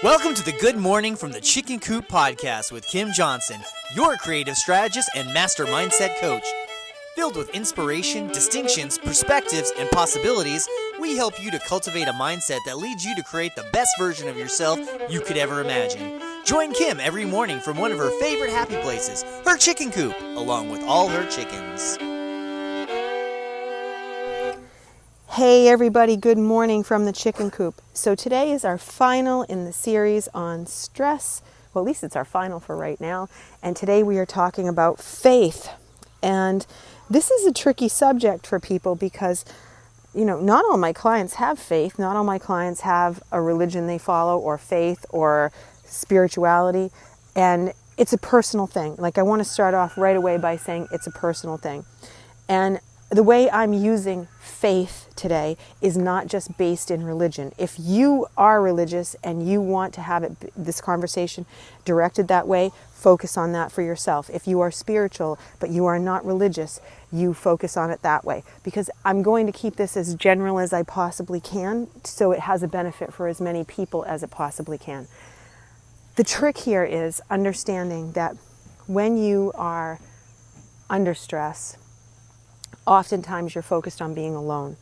Welcome to the Good Morning from the Chicken Coop podcast with Kim Johnson, your creative strategist and master mindset coach. Filled with inspiration, distinctions, perspectives, and possibilities, we help you to cultivate a mindset that leads you to create the best version of yourself you could ever imagine. Join Kim every morning from one of her favorite happy places, her chicken coop, along with all her chickens. Hey everybody, good morning from the chicken coop. So today is our final in the series on stress. Well, at least it's our final for right now. And today we are talking about faith. And this is a tricky subject for people because, not all my clients have faith. Not all my clients have a religion they follow or faith or spirituality. And it's a personal thing. Like, I want to start off right away by saying it's a personal thing. And the way I'm using faith today is not just based in religion. If you are religious and you want to have this conversation directed that way, focus on that for yourself. If you are spiritual but you are not religious, you focus on it that way. Because I'm going to keep this as general as I possibly can so it has a benefit for as many people as it possibly can. The trick here is understanding that when you are under stress, oftentimes you're focused on being alone.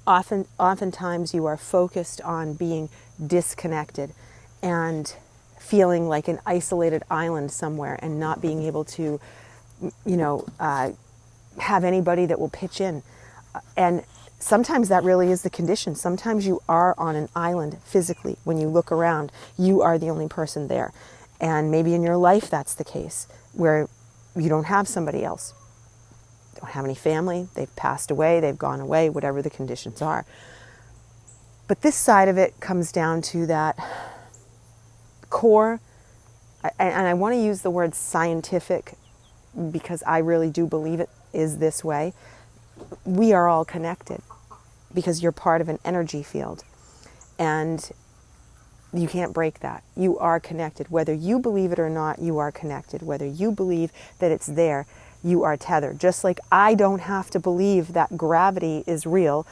Oftentimes you are focused on being disconnected and feeling like an isolated island somewhere and not being able to, have anybody that will pitch in. And sometimes that really is the condition. Sometimes you are on an island physically. When you look around, you are the only person there. And maybe in your life that's the case, where you don't have somebody else. Don't have any family, they've passed away, they've gone away, whatever the conditions are. But this side of it comes down to that core, and I want to use the word scientific because I really do believe it is this way. We are all connected because you're part of an energy field, and you can't break that. You are connected. Whether you believe it or not, you are connected. Whether you believe that it's there, you are tethered. Just like I don't have to believe that gravity is real,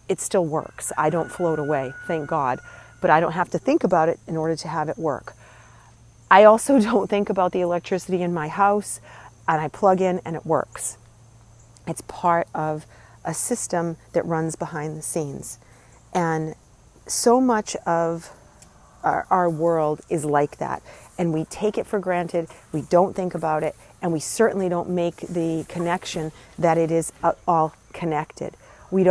it still works. I don't float away, thank God. But I don't have to think about it in order to have it work. I also don't think about the electricity in my house, and I plug in and it works. It's part of a system that runs behind the scenes. And so much of our world is like that. And we take it for granted, we don't think about it, and we certainly don't make the connection that it is all connected. We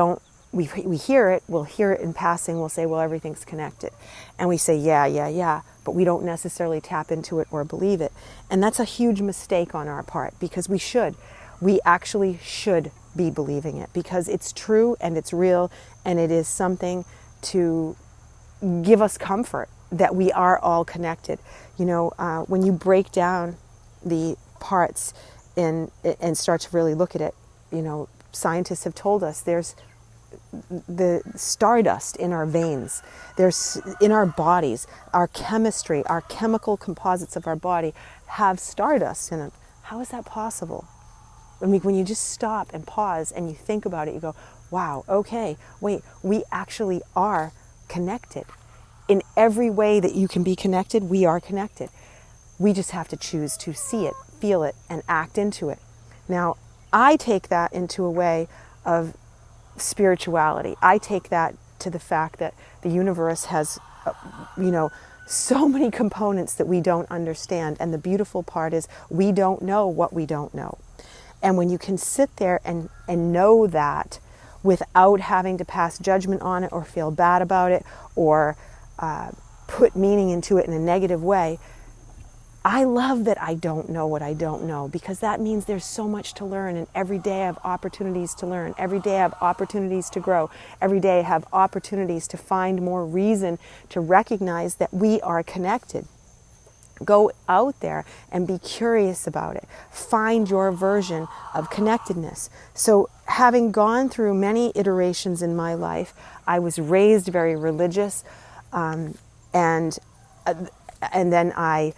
hear it, we'll hear it in passing, we'll say, well, everything's connected. And we say, yeah, but we don't necessarily tap into it or believe it. And that's a huge mistake on our part, because we actually should be believing it, because it's true and it's real, and it is something to give us comfort that we are all connected. When you break down the parts and start to really look at it, scientists have told us there's the stardust in our veins, there's in our bodies, our chemistry, our chemical composites of our body have stardust in them. How is that possible? I mean, when you just stop and pause and you think about it, you go, wow, okay, wait, we actually are connected. In every way that you can be connected, we are connected. We just have to choose to see it, feel it, and act into it. Now, I take that into a way of spirituality. I take that to the fact that the universe has, so many components that we don't understand. And the beautiful part is we don't know what we don't know. And when you can sit there and know that without having to pass judgment on it or feel bad about it or put meaning into it in a negative way, I love that I don't know what I don't know, because that means there's so much to learn, and every day I have opportunities to learn. Every day I have opportunities to grow. Every day I have opportunities to find more reason to recognize that we are connected. Go out there and be curious about it. Find your version of connectedness. So having gone through many iterations in my life, I was raised very religious, and then I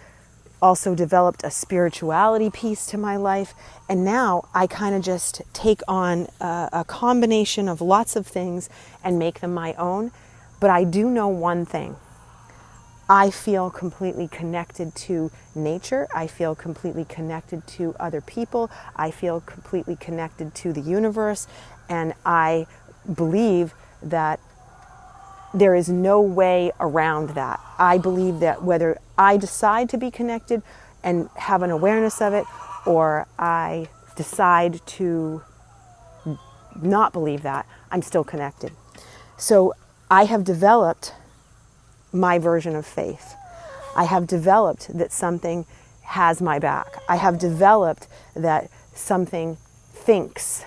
also developed a spirituality piece to my life. And now I kind of just take on a combination of lots of things and make them my own. But I do know one thing. I feel completely connected to nature. I feel completely connected to other people. I feel completely connected to the universe. And I believe that there is no way around that. I believe that whether I decide to be connected and have an awareness of it, or I decide to not believe that, I'm still connected. So I have developed my version of faith. I have developed that something has my back. I have developed that something thinks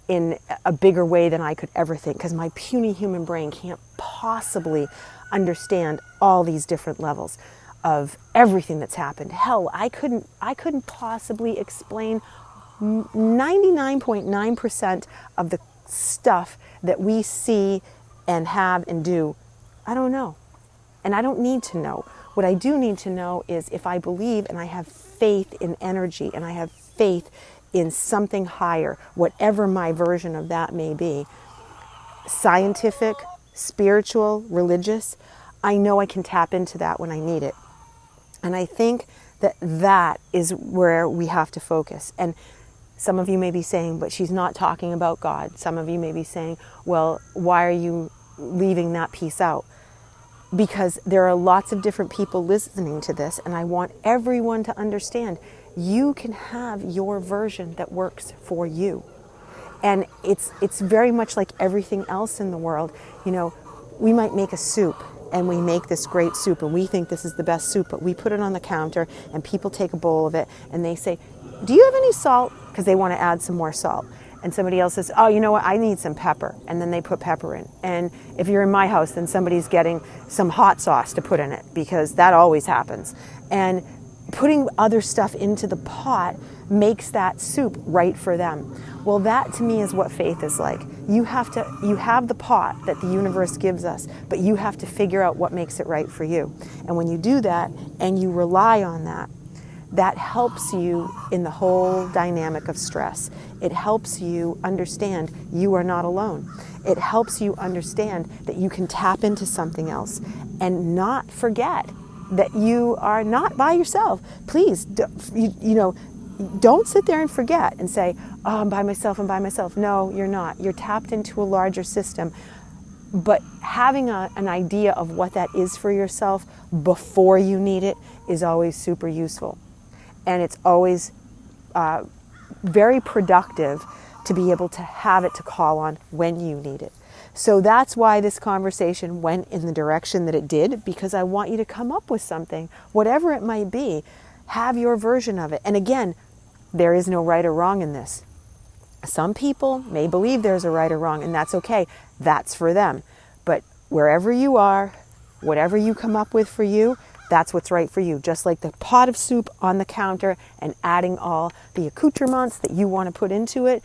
in a bigger way than I could ever think, because my puny human brain can't possibly understand all these different levels of everything that's happened. Hell, I couldn't possibly explain 99.9% of the stuff that we see and have and do. I don't know. And I don't need to know. What I do need to know is if I believe and I have faith in energy and I have faith in something higher, whatever my version of that may be, scientific, spiritual, religious, I know I can tap into that when I need it. And I think that that is where we have to focus. And some of you may be saying, but she's not talking about God. Some of you may be saying, well, why are you leaving that piece out? Because there are lots of different people listening to this, and I want everyone to understand you can have your version that works for you. And it's very much like everything else in the world. You know, we might make a soup, and we make this great soup, and we think this is the best soup, but we put it on the counter, and people take a bowl of it, and they say, do you have any salt? Because they want to add some more salt. And somebody else says, oh, you know what, I need some pepper. And then they put pepper in. And if you're in my house, then somebody's getting some hot sauce to put in it, because that always happens. And putting other stuff into the pot makes that soup right for them. Well, that to me is what faith is like. You have the pot that the universe gives us, but you have to figure out what makes it right for you. And when you do that and you rely on that, that helps you in the whole dynamic of stress. It helps you understand you are not alone. It helps you understand that you can tap into something else and not forget that you are not by yourself. Please, don't sit there and forget and say, oh, I'm by myself. No, you're not. You're tapped into a larger system. But having an idea of what that is for yourself before you need it is always super useful. And it's always very productive to be able to have it to call on when you need it. So that's why this conversation went in the direction that it did, because I want you to come up with something, whatever it might be, have your version of it. And again, there is no right or wrong in this. Some people may believe there's a right or wrong, and that's okay. That's for them. But wherever you are, whatever you come up with for you, that's what's right for you. Just like the pot of soup on the counter and adding all the accoutrements that you want to put into it,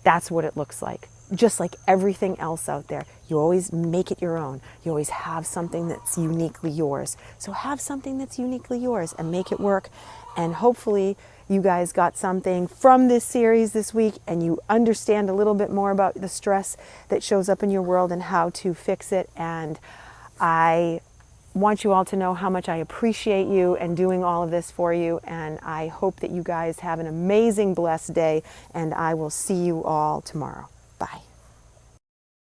that's what it looks like. Just like everything else out there. You always make it your own. You always have something that's uniquely yours. So have something that's uniquely yours and make it work. And hopefully you guys got something from this series this week and you understand a little bit more about the stress that shows up in your world and how to fix it. And I want you all to know how much I appreciate you and doing all of this for you. And I hope that you guys have an amazing, blessed day. And I will see you all tomorrow. Bye.